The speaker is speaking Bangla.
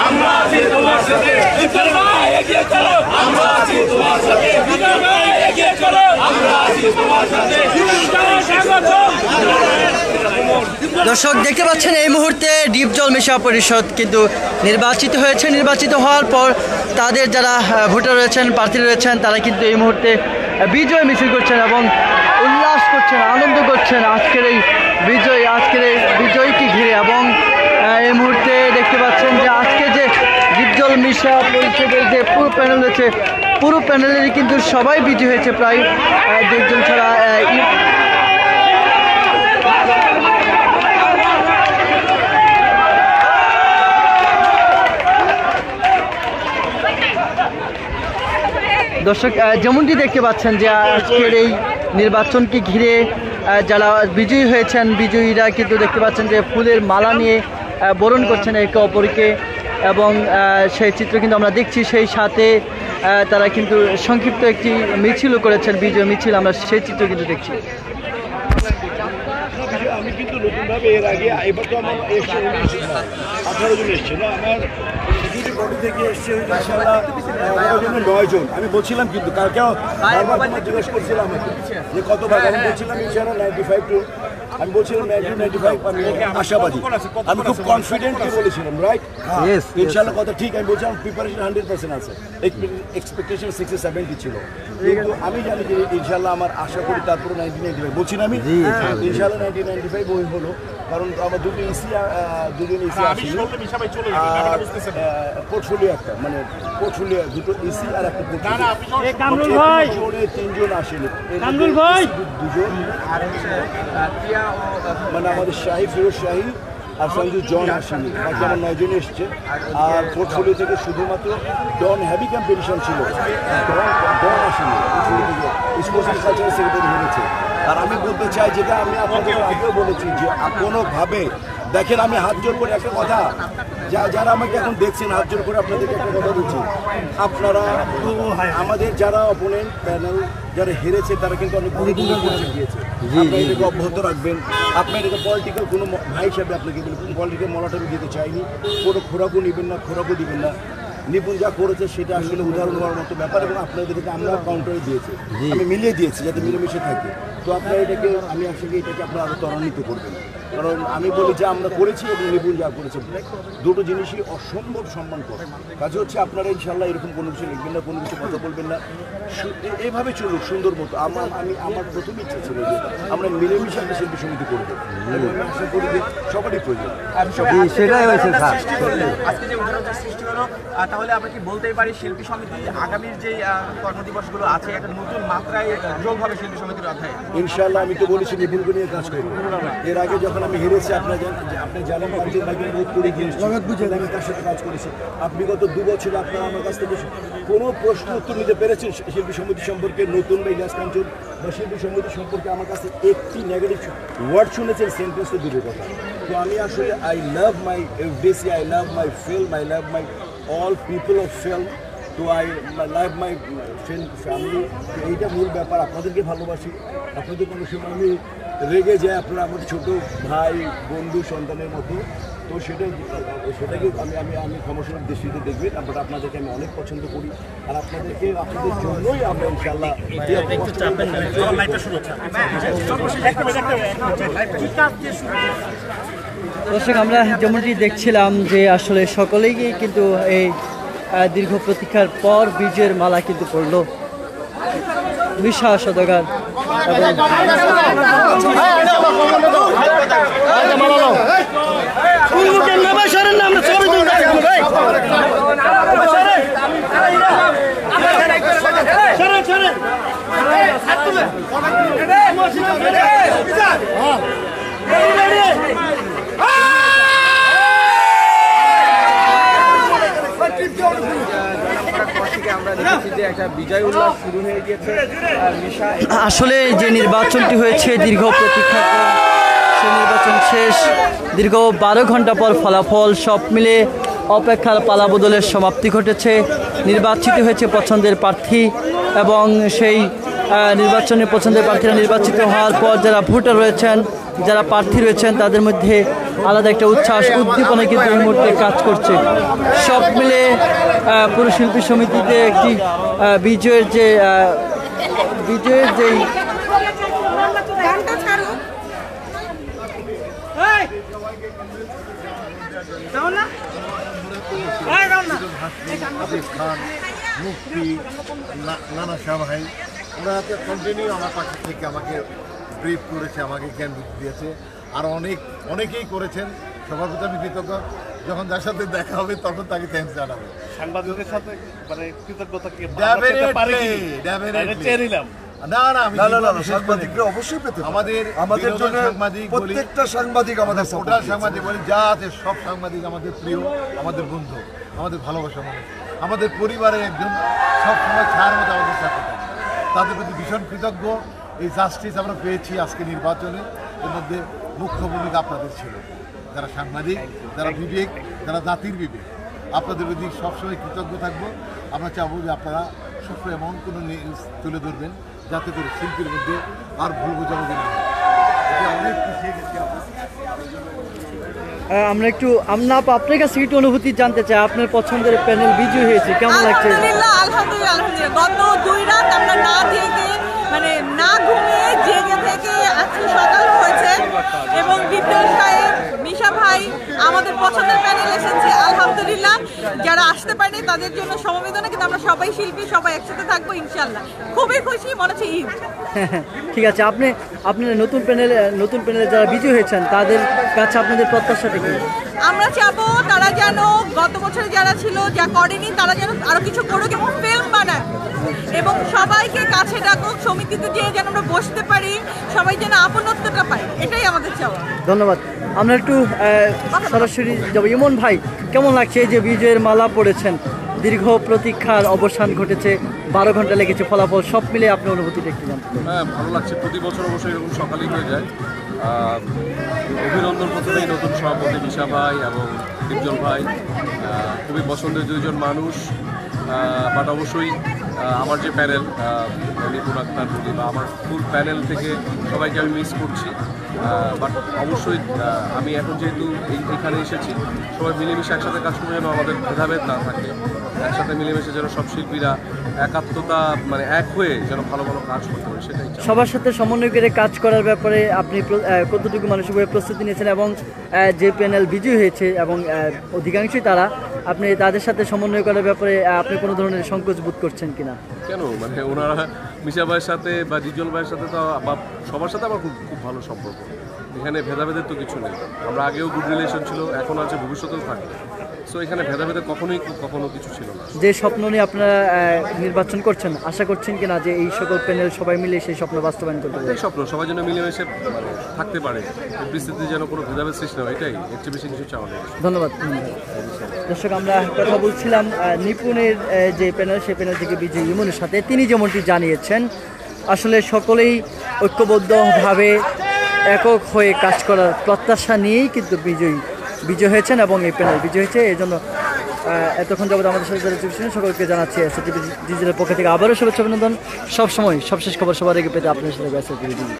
আমরা আছি তোমার সাথে, এগিয়ে চলো, আমরা আছি তোমার সাথে, এগিয়ে চলো, আমরা আছি তোমার সাথে। দর্শক দেখতে পাচ্ছেন এই মুহূর্তে ডিপজল মিশা পরিষদ কিন্তু নির্বাচিত হয়েছে। নির্বাচিত হওয়ার পর তাদের যারা ভোটার রয়েছেন, প্রার্থী রয়েছেন, তারা কিন্তু এই মুহূর্তে বিজয় মিছিল করছেন এবং উল্লাস করছেন, আনন্দ করছেন আজকের এই বিজয়কে ঘিরে। এবং এই মুহূর্তে দেখতে পাচ্ছেন যে আজকে যে ডিপজল মিশা পরিষদের যে পুরো প্যানেল রয়েছে, পুরো প্যানেলেরই কিন্তু সবাই বিজয় হয়েছে, প্রায় 2 জন ছাড়া। দর্শক যেমনটি দেখতে পাচ্ছেন যে আজকের এই নির্বাচনকে ঘিরে যারা বিজয়ী হয়েছেন, বিজয়ীরা কিন্তু দেখতে পাচ্ছেন যে ফুলের মালা নিয়ে বরণ করছেন একে অপরকে এবং সেই চিত্র কিন্তু আমরা দেখছি। সেই সাথে তারা কিন্তু সংক্ষিপ্ত একটি মিছিলও করেছেন, বিজয় মিছিল, আমরা সেই চিত্র কিন্তু দেখছি। আমি কিন্তু নতুনভাবে এর আগে এবার তো আমার এসছে 18 জন এসছে না, আমার সিকিউরিটি বডি থেকে এসছে ইনশাআল্লাহ 9 জন। আমি বলছিলাম কিন্তু কালকেও জিজ্ঞেস করছিলাম আমাকে যে কতবার, আমি বলছিলাম ইনশাআল্লাহ 95 টু, আমি বলছিলাম 95 আমি আশাবাদী, আমি খুব কনফিডেন্টলি বলেছিলাম, রাইট? ইনশাআল্লাহ কথা ঠিক। আমি বলছিলাম প্রিপারেশন 100% আছে, এক্সপেকটেশন 60-70 ছিল, কিন্তু আমি জানি যে ইনশাআল্লাহ আমার আশা করি তারপরে 1995 বলছি না আমি, ইনশাআল্লাহ 1995 বই হলো, কারণ আমার দুদিন ইসি পোর্টফোলিও একটা, মানে পোর্টফোলিও দুটো ইসি আর একটা কামরুল ভাই 3 জন আসেনি, কামরুল ভাই 2 জন, মানে আমাদের শাহী, ফিরোজ শাহী আর সঞ্জু জন আসেনি, বাকি আমার 9 জন এসছে। আর পোর্টফোলিও থেকে শুধুমাত্র ডন হ্যাভি কম্পিটিশন ছিল, ডন আসেনি, স্পোর্টস অ্যান্ড কালচারাল সেক্রেটারি হয়েছে। আর আমি বলতে চাই, যেটা আমি আপনাদের আগেও বলেছি, যে কোনোভাবে দেখেন, আমি হাত জোর করে একটা কথা, যারা আমাকে এখন দেখছেন, হাত জোর করে আপনাদেরকে একটা কথা বলছি, আপনারা আমাদের যারা অপোনেন্ট প্যানেল যারা হেরেছে, তারা কিন্তু অনেক পরিচয় দিয়েছে, আপনারা এটাকে অব্যাহত রাখবেন। আপনার এটাকে পলিটিক্যাল কোনো ভাই হিসাবে আপনাকে পলিটিক্যাল মলাটা দিতে চাইনি, কোনো খোরাকও নেবেন না, খোরাকও দিবেন না। নিপুণ যা করেছে সেটা আসলে উদাহরণ দেওয়ার মতো ব্যাপার, এবং আপনাদেরকে আমরা কাউন্টারে দিয়েছি, আমি মিলিয়ে দিয়েছি যাতে মিলেমিশে থাকে। তো আপনারা এটাকে, আমি আসলে এটাকে আপনারা আরও ত্বরান্বিত করবেন, কারণ আমি বলি যে আমরা করেছি এবং নিপুণ যা করেছে দুটো জিনিসই অসম্ভব সম্মান করে। কাজে হচ্ছে আপনারা ইনশাল্লাহ এরকম কোনো কিছু লিখবেন না, কোনো কিছু কথা বলবেন না, এইভাবে চলুক সুন্দর মতো। আমার প্রথম ইচ্ছা ছিল যে আমরা মিলেমিশে একটা শিল্পী সমিতি করবো, এবং আমি আশা করি যে সবারই প্রয়োজন। সেটাই হয়েছে স্যার, আজকে যে উদাহরণটা সৃষ্টি হলো, তাহলে আমরা কি বলতেই পারি শিল্পী সমিতি আগামীর যে কর্মদিবসগুলো আছে একটা নতুন মাত্রায় যোগ হবে শিল্পী সমিতির অধ্যায়ে? ইনশাআল্লাহ আমি তো বলেছি নিপুণকে নিয়ে কাজ করবো। এর আগে যখন আমি হেরেছি, আপনি জানেন একজন ভাইকে বোধ করে গিয়েছি, আমি তার সাথে কাজ করেছি। আপনি গত 2 বছর আপনারা আমার কাছ থেকে কোনো প্রশ্ন উত্তর নিতে পেরেছেন শিল্পী সমিতি সম্পর্কে, নতুন বা ইলাস কাঞ্চন বা শিল্পী সমিতি সম্পর্কে আমার কাছে একটি নেগেটিভ ওয়ার্ড শুনেছেন, সেন্টেন্স তো দূরের কথা। তো আমি আসলে I love my FDC, I love my film, I love my all people of film, তো আই লাভ মাই ফ্যামিলি। তো এইটা মূল ব্যাপার, আপনাদেরকে ভালোবাসি, আপনাদের কোনো সময় আমি রেগে যাই, আপনারা আমার ছোটো ভাই, বন্ধু, সন্তানের মতো। তো সেটাকে আমি ক্ষমাসুলভ দৃষ্টিতে দেখবেন, বাট আপনাদেরকে আমি অনেক পছন্দ করি, আর আপনাদের জন্যই আমরা ইনশাল্লাহ। দর্শক আমরা যেমনটি দেখছিলাম যে আসলে সকলেই কিন্তু এই দীর্ঘ প্রতীক্ষার পর বিজয়ের মালা কিন্তু পড়ল মিশা সওদাগর। আসলে যে নির্বাচনটি হয়েছে দীর্ঘ প্রতীক্ষা, সেই নির্বাচন শেষ দীর্ঘ 12 ঘন্টা পর ফলাফল সব মিলে অপেক্ষার পালাবদলের সমাপ্তি ঘটেছে। নির্বাচিত হয়েছে পছন্দের প্রার্থী এবং সেই নির্বাচনে পছন্দের প্রার্থীরা নির্বাচিত হওয়ার পর যারা ভোটার রয়েছেন, যারা প্রার্থী রয়েছেন, তাদের মধ্যে আলাদা একটা উচ্ছ্বাস উদ্দীপনা কিন্তু এই মুহূর্তে কাজ করছে। সব মিলে পুরো শিল্পী সমিতিতে একটি বিজয়ের যেই মুক্তি নানা শাহ ভাই ওরা কন্টিনিউ আমার পাশে থেকে আমাকে ব্রিফ করেছে, আমাকে জ্ঞান দিয়েছে, আর অনেকেই করেছেন। সবার প্রতি আমি কৃতজ্ঞ। যখন যার সাথে দেখা হবে তখন তাকে থ্যাঙ্কস জানাবো। সাংবাদিকদের সাথে মানে কৃতজ্ঞতা কি সাংবাদিকরা অবশ্যই পেতে আমাদের জন্য প্রত্যেকটা সাংবাদিক আমাদের টোটাল সাংবাদিক বলি যা আছে সব সাংবাদিক আমাদের প্রিয়, আমাদের বন্ধু, আমাদের ভালোবাসা মানুষ, আমাদের পরিবারের একজন সবসময় ছায়ার মতো আমাদের সাথে থাকে। তাদের প্রতি ভীষণ কৃতজ্ঞ। এই জাস্টিস আমরা পেয়েছি আজকে নির্বাচনে, এর মধ্যে মুখ্য ভূমিকা আপনাদের ছিল, যারা সাংবাদিক, যারা বিবেক, যারা জাতির বিবেক। আপনাদের প্রতি সবসময় কৃতজ্ঞ থাকবো। আমরা চাবো যে আপনারা সবসময় এমন কোনো নিউজ তুলে ধরবেন যাতে করে শিল্পীর মধ্যে আর ভুল বোঝাবুঝি না হয়। অনেক পিছিয়ে গেছি আমরা। আমরা একটু আপনার কাছে একটু অনুভূতি জানতে চাই। আপনার পছন্দের প্যানেল বিজয় হয়েছে, কেমন লাগছে? আলহামদুলিল্লাহ। গত 2 রাত আমরা না ঘুমিয়ে জেগে থেকে আজকে সকাল হয়েছে এবং বিপ্লব সাহেব, মিশা ভাই আমাদের পছন্দের প্যানেল এসেছে। আলহামদুলিল্লাহ, যারা আসতে পারেনি তাদের জন্য সমবেদনা, কিন্তু আমরা সবাই শিল্পী, সবাই একসাথে থাকবো ইনশাল্লাহ। খুবই খুশি, মনে হচ্ছে ঈদ। ঠিক আছে, আপনার নতুন প্যানেলে যারা বিজয় হয়েছেন তাদের কাছে আপনাদের প্রত্যাশাটা কি? আমরা চাবো তারা যেন গত বছরে যারা ছিল, যা করেনি, তারা যেন আরো কিছু করুক এবং ফিল্ম বানায় এবং সবাইকে কাছে ডাকুক, সমিতিতে যেন আমরা বসতে পারি, সবাই যেন আপনত্বটা পায়, এটাই আমাদের চাওয়া। ধন্যবাদ। আমরা একটু সরাসরি যাব। ইমন ভাই, কেমন লাগছে এই যে বিজয়ের মালা পড়েছেন? দীর্ঘ প্রতীক্ষার অবসান ঘটেছে, 12 ঘন্টা লেগেছে, ফলাফল সব মিলে আপনার অনুভূতিটা একটু জানতে চাই। হ্যাঁ, ভালো লাগছে। প্রতি বছর অবশ্যই এরকম সকালই হয়ে যায়। অভিনন্দন প্রথমেই নতুন সভাপতি মিশা ভাই এবং দীপজল ভাই, খুবই পছন্দের 2 জন মানুষ। বাট অবশ্যই আমার যে প্যানেল নিপুণ আক্তার বলি বা আমার ফুল প্যানেল থেকে সবাইকে আমি মিস করছি। বাট অবশ্যই আমি এখন যেহেতু এখানে এসেছি, সবাই মিলেমিশে একসাথে কাজ করে যেন আমাদের ভেদাভেদ না থাকে, একসাথে মিলেমিশে যেন সব শিল্পীরা একাত্মতা মানে এক হয়ে যেন ভালো ভালো কাজ করতে পারে, সেটাই। সবার সাথে সমন্বয় করে কাজ করার ব্যাপারে আপনি কতটুকু মানসিকভাবে প্রস্তুতি নিয়েছেন এবং যে প্যানেল বিজয়ী হয়েছে এবং অধিকাংশই তারা, আপনি তাদের সাথে সমন্বয় করার ব্যাপারে আপনি কোনো ধরনের সংকোচ বোধ করছেন কিনা? কেন, মানে ওনারা মিশা ভাইয়ের সাথে বা ডিজল ভাইয়ের সাথে তো বা সবার সাথে আমার খুব খুব ভালো সম্পর্ক। এখানে ভেদাভেদের তো কিছু নেই। আমরা আগেও গুড রিলেশন ছিল, এখন আছে, ভবিষ্যতেও থাকবে। সো এখানে ভেদাভেদের কখনো কিছু ছিল না। যে স্বপ্ন নিয়ে আপনারা নির্বাচন করছেন, আশা করছেন কিনা যে এই সকল প্যানেল সবাই মিলে সেই স্বপ্ন বাস্তবায়ন করতে পারে? এই স্বপ্ন সবাই যেন মিলেমিশে থাকতে পারে, পরিস্থিতি যেন কোনো ভেদাভেদ সৃষ্টি হয়, এটাই এর চেয়ে বেশি কিছু চাওয়া নেই। ধন্যবাদ। দর্শক, আমরা কথা বলছিলাম নিপুণের যে প্যানেল, সেই প্যানেল থেকে বিজয়ী ইমনের সাথে। তিনি যেমনটি জানিয়েছেন, আসলে সকলেই ঐক্যবদ্ধভাবে একক হয়ে কাজ করার প্রত্যাশা নিয়েই কিন্তু বিজয় হয়েছেন এবং এই প্যানেল বিজয় হয়েছে। এই জন্য এতক্ষণ যাবত আমাদের সাথে যারা যুক্ত ছিলেন সকলকে জানাচ্ছি এসএটিভি ডিজিটাল পক্ষ থেকে আবারও শুভেচ্ছা অভিনন্দন। সবসময় সবশেষ খবর সবার আগে পেতে আপনার সাথে